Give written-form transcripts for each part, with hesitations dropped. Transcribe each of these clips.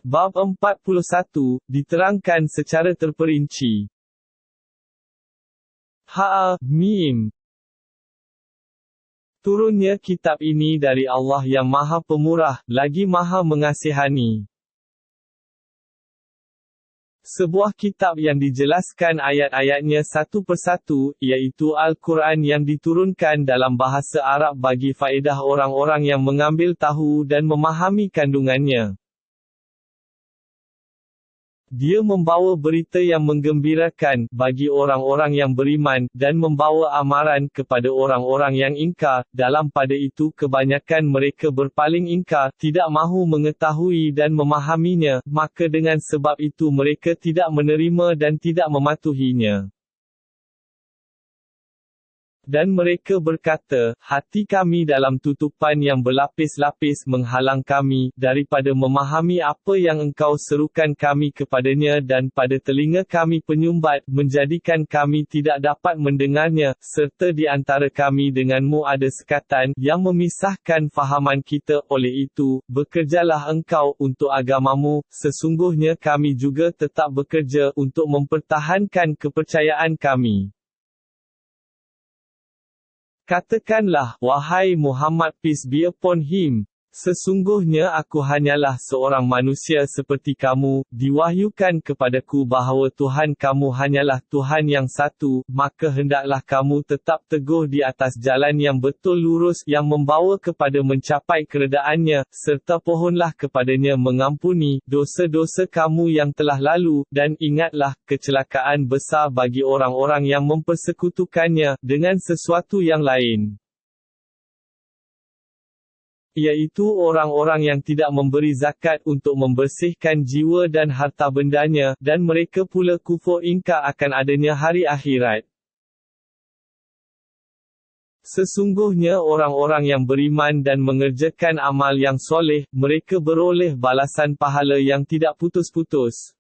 Bab 41, diterangkan secara terperinci. Ha-Mim. Turunnya kitab ini dari Allah yang Maha Pemurah, lagi Maha Mengasihani. Sebuah kitab yang dijelaskan ayat-ayatnya satu persatu, iaitu Al-Quran yang diturunkan dalam bahasa Arab bagi faedah orang-orang yang mengambil tahu dan memahami kandungannya. Dia membawa berita yang menggembirakan bagi orang-orang yang beriman, dan membawa amaran kepada orang-orang yang ingkar. Dalam pada itu kebanyakan mereka berpaling ingkar, tidak mahu mengetahui dan memahaminya, maka dengan sebab itu mereka tidak menerima dan tidak mematuhinya. Dan mereka berkata, hati kami dalam tutupan yang berlapis-lapis menghalang kami, daripada memahami apa yang engkau serukan kami kepadanya, dan pada telinga kami penyumbat, menjadikan kami tidak dapat mendengarnya, serta di antara kami denganmu ada sekatan, yang memisahkan fahaman kita. Oleh itu, bekerjalah engkau untuk agamamu, sesungguhnya kami juga tetap bekerja untuk mempertahankan kepercayaan kami. Katakanlah, wahai Muhammad, peace be upon him, sesungguhnya aku hanyalah seorang manusia seperti kamu, diwahyukan kepadaku bahawa Tuhan kamu hanyalah Tuhan yang satu, maka hendaklah kamu tetap teguh di atas jalan yang betul lurus, yang membawa kepada mencapai keredaannya, serta pohonlah kepadanya mengampuni dosa-dosa kamu yang telah lalu, dan ingatlah, kecelakaan besar bagi orang-orang yang mempersekutukannya dengan sesuatu yang lain, iaitu orang-orang yang tidak memberi zakat untuk membersihkan jiwa dan harta bendanya, dan mereka pula kufur ingkar akan adanya hari akhirat. Sesungguhnya orang-orang yang beriman dan mengerjakan amal yang soleh, mereka beroleh balasan pahala yang tidak putus-putus.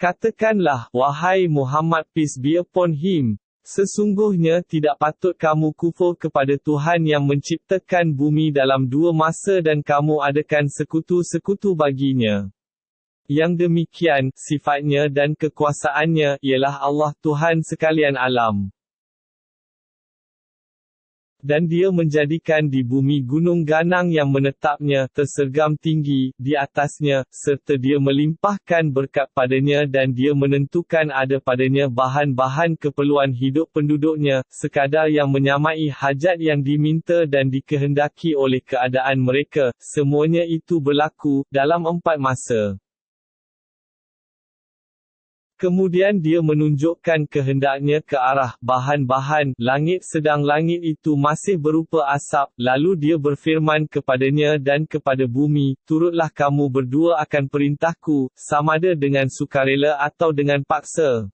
Katakanlah, wahai Muhammad, peace be upon him, sesungguhnya tidak patut kamu kufur kepada Tuhan yang menciptakan bumi dalam dua masa dan kamu adakan sekutu-sekutu baginya. Yang demikian, sifatnya dan kekuasaannya, ialah Allah Tuhan sekalian alam. Dan dia menjadikan di bumi gunung ganang yang menetapnya, tersergam tinggi, di atasnya, serta dia melimpahkan berkat padanya dan dia menentukan ada padanya bahan-bahan keperluan hidup penduduknya, sekadar yang menyamai hajat yang diminta dan dikehendaki oleh keadaan mereka. Semuanya itu berlaku, dalam 4 masa. Kemudian dia menunjukkan kehendaknya ke arah bahan-bahan langit, sedang langit itu masih berupa asap, lalu dia berfirman kepadanya dan kepada bumi, turutlah kamu berdua akan perintahku, samada dengan sukarela atau dengan paksa.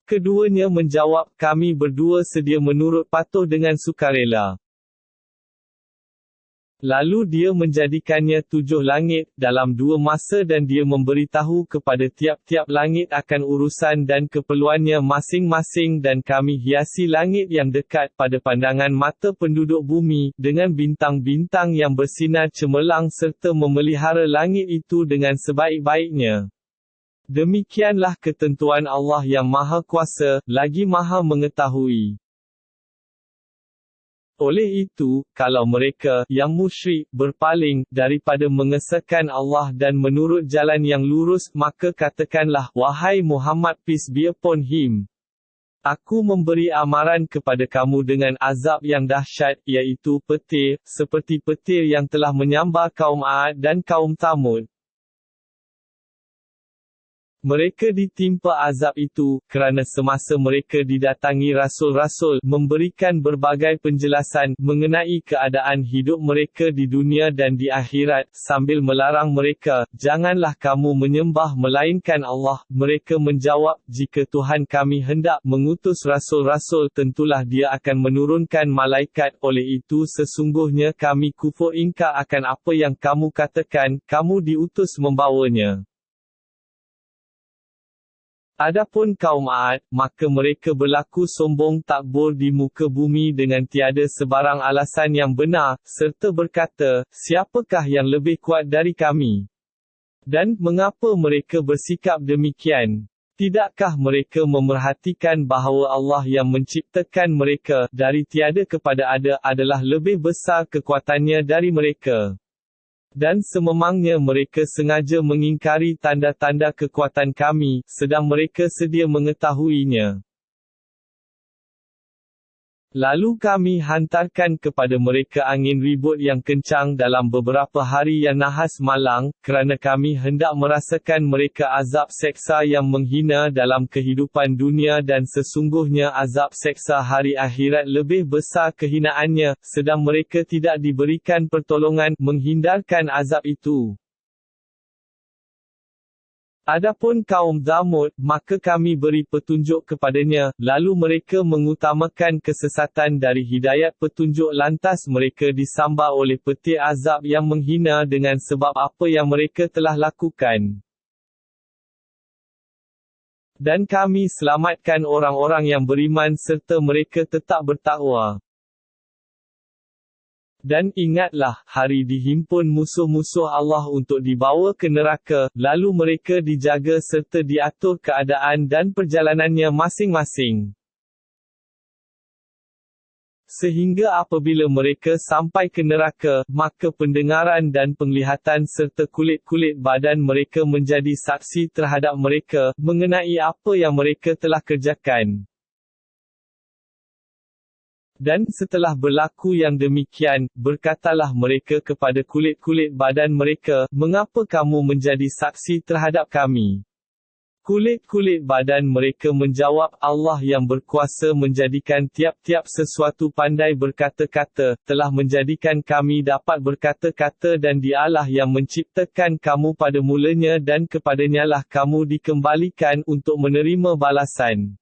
Keduanya menjawab, kami berdua sedia menurut patuh dengan sukarela. Lalu dia menjadikannya 7 langit, dalam 2 masa dan dia memberitahu kepada tiap-tiap langit akan urusan dan keperluannya masing-masing dan kami hiasi langit yang dekat pada pandangan mata penduduk bumi, dengan bintang-bintang yang bersinar cemerlang serta memelihara langit itu dengan sebaik-baiknya. Demikianlah ketentuan Allah yang Maha Kuasa, lagi Maha Mengetahui. Oleh itu, kalau mereka, yang musyrik, berpaling, daripada mengesahkan Allah dan menurut jalan yang lurus, maka katakanlah, wahai Muhammad, peace be upon him, aku memberi amaran kepada kamu dengan azab yang dahsyat, iaitu petir, seperti petir yang telah menyambar kaum 'Ad dan kaum Thamud. Mereka ditimpa azab itu, kerana semasa mereka didatangi rasul-rasul, memberikan berbagai penjelasan, mengenai keadaan hidup mereka di dunia dan di akhirat, sambil melarang mereka, janganlah kamu menyembah melainkan Allah. Mereka menjawab, jika Tuhan kami hendak mengutus rasul-rasul, tentulah dia akan menurunkan malaikat. Oleh itu sesungguhnya kami kufur ingkar akan apa yang kamu katakan, kamu diutus membawanya. Adapun kaum Ad, maka mereka berlaku sombong takbur di muka bumi dengan tiada sebarang alasan yang benar, serta berkata, siapakah yang lebih kuat dari kami? Dan, mengapa mereka bersikap demikian? Tidakkah mereka memerhatikan bahawa Allah yang menciptakan mereka, dari tiada kepada ada, adalah lebih besar kekuatannya dari mereka? Dan sememangnya mereka sengaja mengingkari tanda-tanda kekuatan kami, sedang mereka sedia mengetahuinya. Lalu kami hantarkan kepada mereka angin ribut yang kencang dalam beberapa hari yang nahas malang, kerana kami hendak merasakan mereka azab seksa yang menghina dalam kehidupan dunia dan sesungguhnya azab seksa hari akhirat lebih besar kehinaannya, sedang mereka tidak diberikan pertolongan menghindarkan azab itu. Adapun kaum Thamud, maka kami beri petunjuk kepadanya, lalu mereka mengutamakan kesesatan dari hidayat petunjuk lantas mereka disambar oleh petir azab yang menghina dengan sebab apa yang mereka telah lakukan. Dan kami selamatkan orang-orang yang beriman serta mereka tetap bertakwa. Dan ingatlah, hari dihimpun musuh-musuh Allah untuk dibawa ke neraka, lalu mereka dijaga serta diatur keadaan dan perjalanannya masing-masing. Sehingga apabila mereka sampai ke neraka, maka pendengaran dan penglihatan serta kulit-kulit badan mereka menjadi saksi terhadap mereka, mengenai apa yang mereka telah kerjakan. Dan setelah berlaku yang demikian, berkatalah mereka kepada kulit-kulit badan mereka, mengapa kamu menjadi saksi terhadap kami? Kulit-kulit badan mereka menjawab, Allah yang berkuasa menjadikan tiap-tiap sesuatu pandai berkata-kata, telah menjadikan kami dapat berkata-kata dan Dialah yang menciptakan kamu pada mulanya dan kepadanyalah kamu dikembalikan untuk menerima balasan.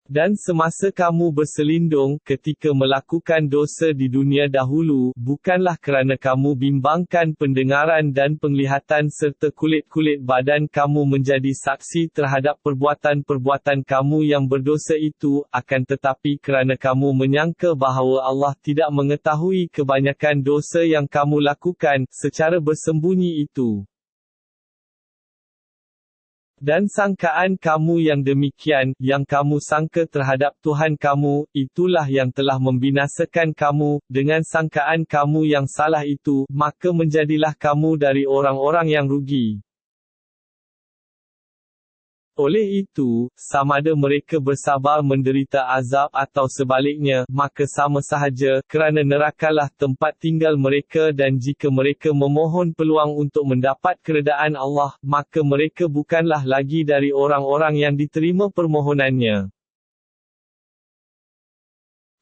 Dan semasa kamu berselindung, ketika melakukan dosa di dunia dahulu, bukanlah kerana kamu bimbangkan pendengaran dan penglihatan serta kulit-kulit badan kamu menjadi saksi terhadap perbuatan-perbuatan kamu yang berdosa itu, akan tetapi kerana kamu menyangka bahawa Allah tidak mengetahui kebanyakan dosa yang kamu lakukan, secara bersembunyi itu. Dan sangkaan kamu yang demikian, yang kamu sangka terhadap Tuhan kamu, itulah yang telah membinasakan kamu, dengan sangkaan kamu yang salah itu, maka menjadilah kamu dari orang-orang yang rugi. Oleh itu, samada mereka bersabar menderita azab atau sebaliknya, maka sama sahaja, kerana nerakalah tempat tinggal mereka dan jika mereka memohon peluang untuk mendapat keredaan Allah, maka mereka bukanlah lagi dari orang-orang yang diterima permohonannya.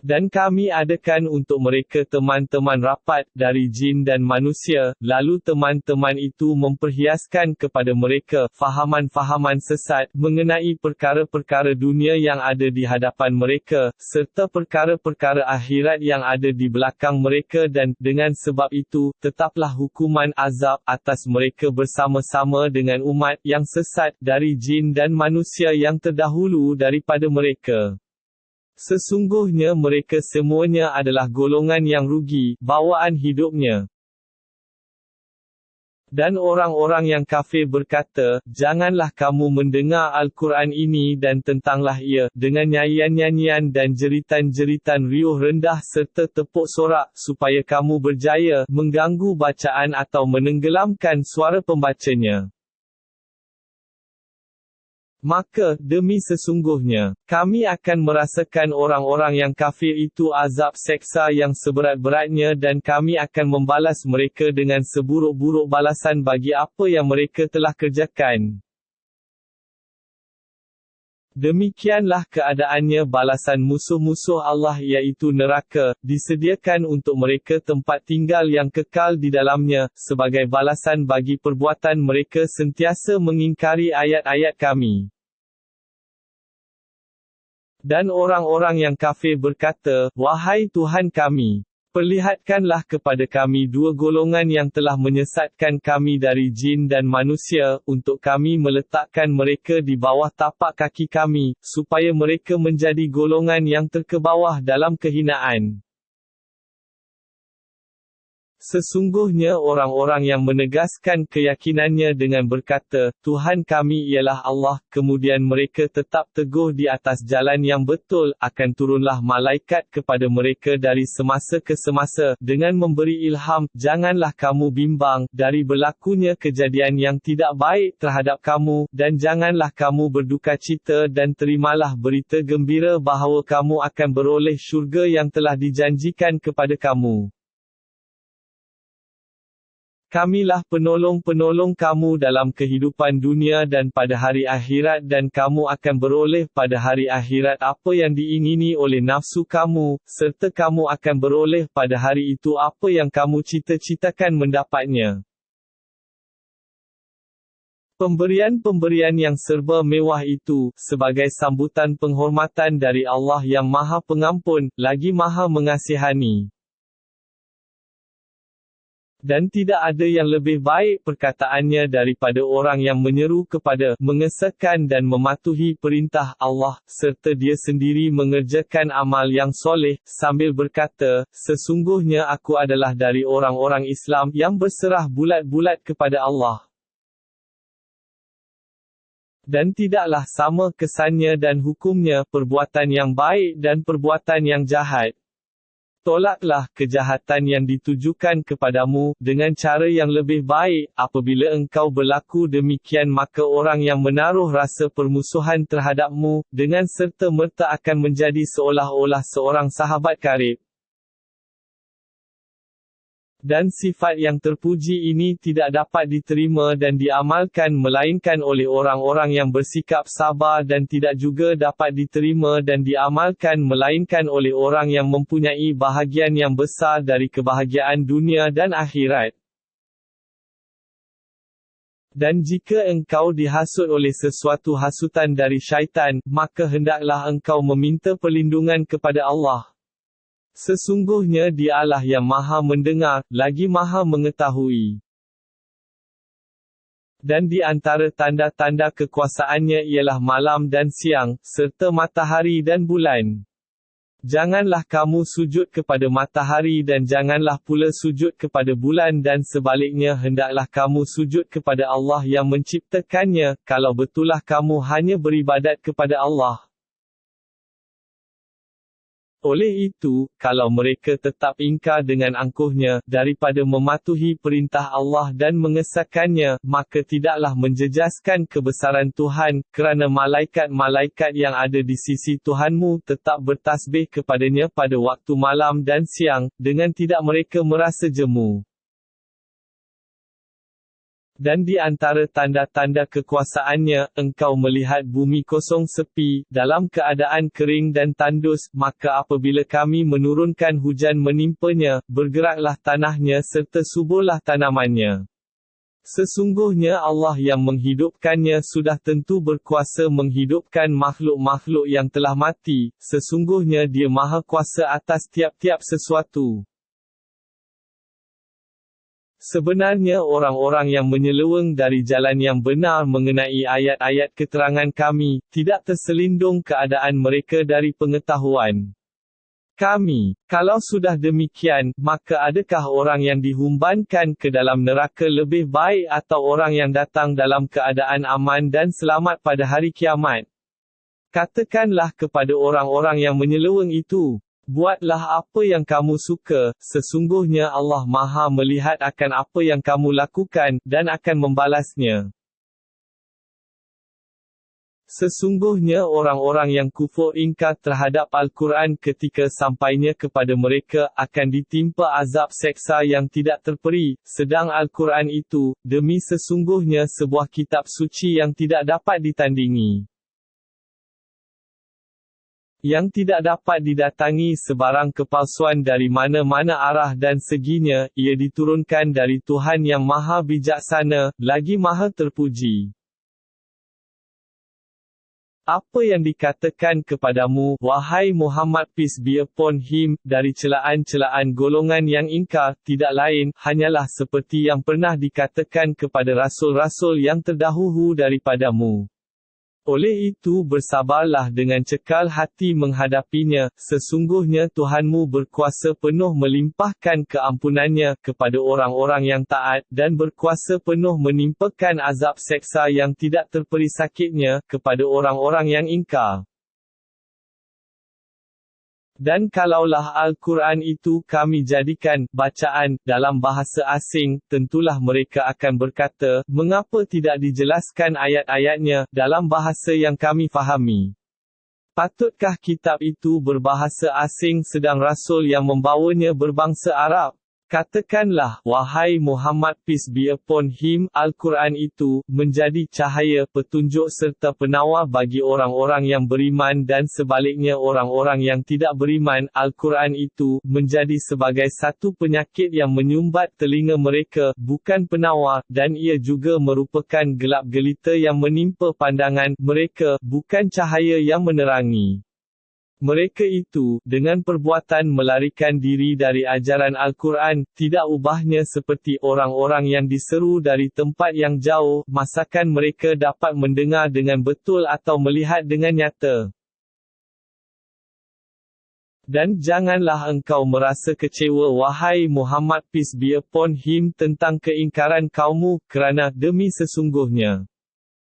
Dan kami adakan untuk mereka teman-teman rapat, dari jin dan manusia, lalu teman-teman itu memperhiaskan kepada mereka, fahaman-fahaman sesat, mengenai perkara-perkara dunia yang ada di hadapan mereka, serta perkara-perkara akhirat yang ada di belakang mereka dan, dengan sebab itu, tetaplah hukuman azab, atas mereka bersama-sama dengan umat, yang sesat, dari jin dan manusia yang terdahulu daripada mereka. Sesungguhnya mereka semuanya adalah golongan yang rugi, bawaan hidupnya. Dan orang-orang yang kafir berkata, janganlah kamu mendengar Al-Quran ini dan tentanglah ia, dengan nyanyian-nyanyian dan jeritan-jeritan riuh rendah serta tepuk sorak, supaya kamu berjaya, mengganggu bacaan atau menenggelamkan suara pembacanya. Maka, demi sesungguhnya, kami akan merasakan orang-orang yang kafir itu azab seksa yang seberat-beratnya dan kami akan membalas mereka dengan seburuk-buruk balasan bagi apa yang mereka telah kerjakan. Demikianlah keadaannya balasan musuh-musuh Allah iaitu neraka, disediakan untuk mereka tempat tinggal yang kekal di dalamnya, sebagai balasan bagi perbuatan mereka sentiasa mengingkari ayat-ayat kami. Dan orang-orang yang kafir berkata, wahai Tuhan kami, Perlihatkanlah kepada kami dua golongan yang telah menyesatkan kami dari jin dan manusia, untuk kami meletakkan mereka di bawah tapak kaki kami, supaya mereka menjadi golongan yang terkebawah dalam kehinaan. Sesungguhnya orang-orang yang menegaskan keyakinannya dengan berkata, Tuhan kami ialah Allah, kemudian mereka tetap teguh di atas jalan yang betul, akan turunlah malaikat kepada mereka dari semasa ke semasa, dengan memberi ilham, janganlah kamu bimbang, dari berlakunya kejadian yang tidak baik terhadap kamu, dan janganlah kamu berduka cita dan terimalah berita gembira bahawa kamu akan beroleh syurga yang telah dijanjikan kepada kamu. Kamilah penolong-penolong kamu dalam kehidupan dunia dan pada hari akhirat dan kamu akan beroleh pada hari akhirat apa yang diingini oleh nafsu kamu, serta kamu akan beroleh pada hari itu apa yang kamu cita-citakan mendapatnya. Pemberian-pemberian yang serba mewah itu, sebagai sambutan penghormatan dari Allah yang Maha Pengampun, lagi Maha Mengasihani. Dan tidak ada yang lebih baik perkataannya daripada orang yang menyeru kepada, mengesahkan dan mematuhi perintah Allah, serta dia sendiri mengerjakan amal yang soleh, sambil berkata, sesungguhnya aku adalah dari orang-orang Islam yang berserah bulat-bulat kepada Allah. Dan tidaklah sama kesannya dan hukumnya perbuatan yang baik dan perbuatan yang jahat. Tolaklah kejahatan yang ditujukan kepadamu, dengan cara yang lebih baik. Apabila engkau berlaku demikian maka orang yang menaruh rasa permusuhan terhadapmu, dengan serta-merta akan menjadi seolah-olah seorang sahabat karib. Dan sifat yang terpuji ini tidak dapat diterima dan diamalkan melainkan oleh orang-orang yang bersikap sabar dan tidak juga dapat diterima dan diamalkan melainkan oleh orang yang mempunyai bahagian yang besar dari kebahagiaan dunia dan akhirat. Dan jika engkau dihasut oleh sesuatu hasutan dari syaitan, maka hendaklah engkau meminta perlindungan kepada Allah. Sesungguhnya Dialah yang Maha Mendengar, lagi Maha Mengetahui. Dan di antara tanda-tanda kekuasaannya ialah malam dan siang, serta matahari dan bulan. Janganlah kamu sujud kepada matahari dan janganlah pula sujud kepada bulan dan sebaliknya hendaklah kamu sujud kepada Allah yang menciptakannya, kalau betullah kamu hanya beribadat kepada Allah. Oleh itu, kalau mereka tetap ingkar dengan angkuhnya, daripada mematuhi perintah Allah dan mengesahkannya, maka tidaklah menjejaskan kebesaran Tuhan, kerana malaikat-malaikat yang ada di sisi Tuhanmu tetap bertasbih kepadanya pada waktu malam dan siang, dengan tidak mereka merasa jemu. Dan di antara tanda-tanda kekuasaannya, engkau melihat bumi kosong sepi, dalam keadaan kering dan tandus, maka apabila kami menurunkan hujan menimpanya, bergeraklah tanahnya serta suburlah tanamannya. Sesungguhnya Allah yang menghidupkannya sudah tentu berkuasa menghidupkan makhluk-makhluk yang telah mati, sesungguhnya Dia Maha Kuasa atas tiap-tiap sesuatu. Sebenarnya orang-orang yang menyeleweng dari jalan yang benar mengenai ayat-ayat keterangan kami, tidak terselindung keadaan mereka dari pengetahuan kami. Kalau sudah demikian, maka adakah orang yang dihumbankan ke dalam neraka lebih baik atau orang yang datang dalam keadaan aman dan selamat pada hari kiamat? Katakanlah kepada orang-orang yang menyeleweng itu, buatlah apa yang kamu suka, sesungguhnya Allah Maha melihat akan apa yang kamu lakukan, dan akan membalasnya. Sesungguhnya orang-orang yang kufur ingkar terhadap Al-Quran ketika sampainya kepada mereka, akan ditimpa azab seksa yang tidak terperi, sedang Al-Quran itu, demi sesungguhnya sebuah kitab suci yang tidak dapat ditandingi. Yang tidak dapat didatangi sebarang kepalsuan dari mana-mana arah dan seginya, ia diturunkan dari Tuhan yang Maha Bijaksana, lagi Maha Terpuji. Apa yang dikatakan kepadamu, wahai Muhammad peace be upon him, dari celaan-celaan golongan yang ingkar, tidak lain, hanyalah seperti yang pernah dikatakan kepada rasul-rasul yang terdahulu daripadamu. Oleh itu bersabarlah dengan cekal hati menghadapinya, sesungguhnya Tuhanmu berkuasa penuh melimpahkan keampunannya kepada orang-orang yang taat, dan berkuasa penuh menimpakan azab seksa yang tidak terperi sakitnya, kepada orang-orang yang ingkar. Dan kalaulah Al-Quran itu kami jadikan bacaan dalam bahasa asing, tentulah mereka akan berkata, mengapa tidak dijelaskan ayat-ayatnya dalam bahasa yang kami fahami? Patutkah kitab itu berbahasa asing sedang rasul yang membawanya berbangsa Arab? Katakanlah, wahai Muhammad peace be upon him, Al-Quran itu menjadi cahaya, petunjuk serta penawar bagi orang-orang yang beriman dan sebaliknya orang-orang yang tidak beriman. Al-Quran itu menjadi sebagai satu penyakit yang menyumbat telinga mereka, bukan penawar, dan ia juga merupakan gelap gelita yang menimpa pandangan mereka, bukan cahaya yang menerangi. Mereka itu, dengan perbuatan melarikan diri dari ajaran Al-Quran, tidak ubahnya seperti orang-orang yang diseru dari tempat yang jauh, masakan mereka dapat mendengar dengan betul atau melihat dengan nyata. Dan janganlah engkau merasa kecewa wahai Muhammad peace be upon him tentang keingkaran kaummu, kerana demi sesungguhnya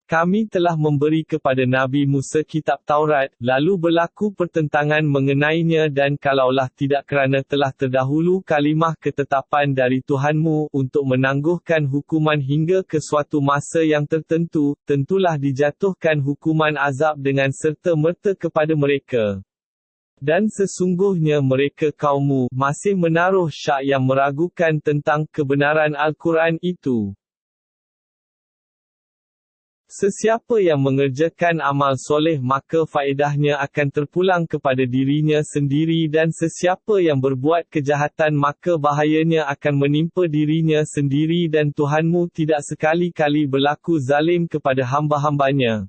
kami telah memberi kepada Nabi Musa kitab Taurat, lalu berlaku pertentangan mengenainya dan kalaulah tidak kerana telah terdahulu kalimah ketetapan dari Tuhanmu untuk menangguhkan hukuman hingga ke suatu masa yang tertentu, tentulah dijatuhkan hukuman azab dengan serta-merta kepada mereka. Dan sesungguhnya mereka kaummu masih menaruh syak yang meragukan tentang kebenaran Al-Quran itu. Sesiapa yang mengerjakan amal soleh maka faedahnya akan terpulang kepada dirinya sendiri dan sesiapa yang berbuat kejahatan maka bahayanya akan menimpa dirinya sendiri dan Tuhanmu tidak sekali-kali berlaku zalim kepada hamba-hambanya.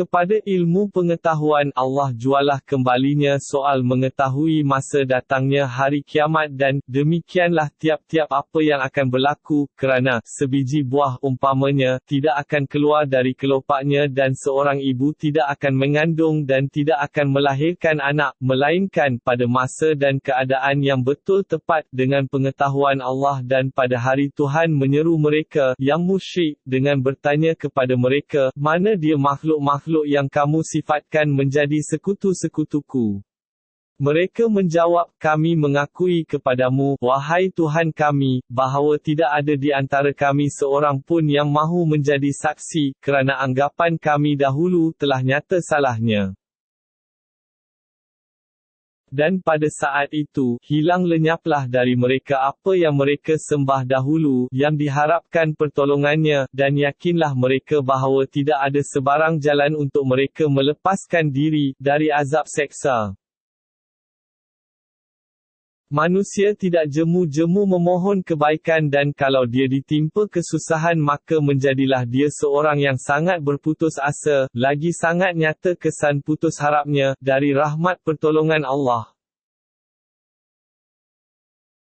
Kepada ilmu pengetahuan Allah jualah kembalinya soal mengetahui masa datangnya hari kiamat dan demikianlah tiap-tiap apa yang akan berlaku, kerana sebiji buah umpamanya tidak akan keluar dari kelopaknya dan seorang ibu tidak akan mengandung dan tidak akan melahirkan anak, melainkan pada masa dan keadaan yang betul tepat dengan pengetahuan Allah dan pada hari Tuhan menyeru mereka yang musyrik dengan bertanya kepada mereka, mana dia makhluk-makhluk yang kamu sifatkan menjadi sekutu-sekutuku? Mereka menjawab, kami mengakui kepadamu, wahai Tuhan kami, bahawa tidak ada di antara kami seorang pun yang mahu menjadi saksi, kerana anggapan kami dahulu telah nyata salahnya. Dan pada saat itu, hilang lenyaplah dari mereka apa yang mereka sembah dahulu, yang diharapkan pertolongannya, dan yakinlah mereka bahawa tidak ada sebarang jalan untuk mereka melepaskan diri dari azab seksa. Manusia tidak jemu-jemu memohon kebaikan dan kalau dia ditimpa kesusahan maka menjadilah dia seorang yang sangat berputus asa, lagi sangat nyata kesan putus harapnya, dari rahmat pertolongan Allah.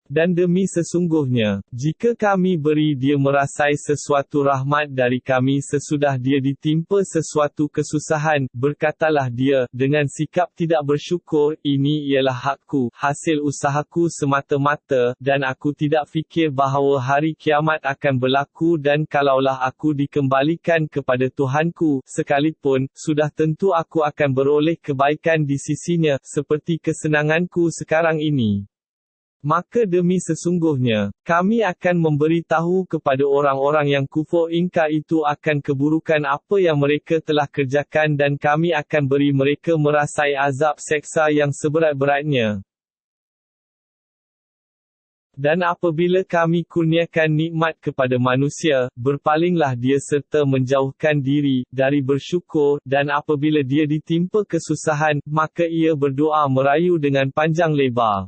Dan demi sesungguhnya, jika kami beri dia merasai sesuatu rahmat dari kami sesudah dia ditimpa sesuatu kesusahan, berkatalah dia, dengan sikap tidak bersyukur, ini ialah hakku, hasil usahaku semata-mata, dan aku tidak fikir bahawa hari kiamat akan berlaku dan kalaulah aku dikembalikan kepada Tuhanku, sekalipun, sudah tentu aku akan beroleh kebaikan di sisinya, seperti kesenanganku sekarang ini. Maka demi sesungguhnya, kami akan memberitahu kepada orang-orang yang kufur ingkar itu akan keburukan apa yang mereka telah kerjakan dan kami akan beri mereka merasai azab seksa yang seberat-beratnya. Dan apabila kami kurniakan nikmat kepada manusia, berpalinglah dia serta menjauhkan diri dari bersyukur, dan apabila dia ditimpa kesusahan, maka ia berdoa merayu dengan panjang lebar.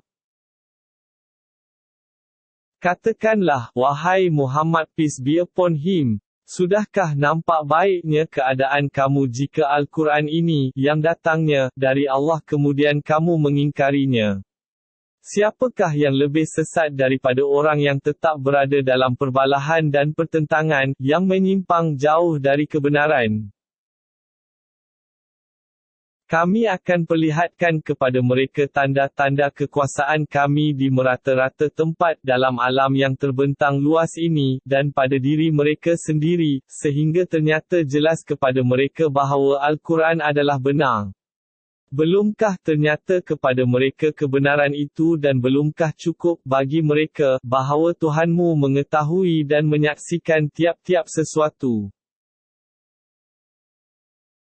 Katakanlah, wahai Muhammad peace be upon him, Sudahkah nampak baiknya keadaan kamu jika Al-Quran ini, yang datangnya, dari Allah kemudian kamu mengingkarinya? Siapakah yang lebih sesat daripada orang yang tetap berada dalam perbalahan dan pertentangan, yang menyimpang jauh dari kebenaran? Kami akan perlihatkan kepada mereka tanda-tanda kekuasaan kami di merata-rata tempat dalam alam yang terbentang luas ini, dan pada diri mereka sendiri, sehingga ternyata jelas kepada mereka bahawa Al-Quran adalah benar. Belumkah ternyata kepada mereka kebenaran itu dan belumkah cukup bagi mereka, bahawa Tuhanmu mengetahui dan menyaksikan tiap-tiap sesuatu?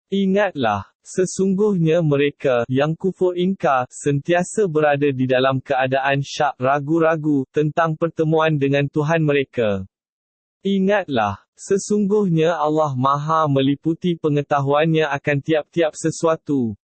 Ingatlah, sesungguhnya mereka, yang kufur ingkar, sentiasa berada di dalam keadaan syak, ragu-ragu, tentang pertemuan dengan Tuhan mereka. Ingatlah, sesungguhnya Allah Maha meliputi pengetahuannya akan tiap-tiap sesuatu.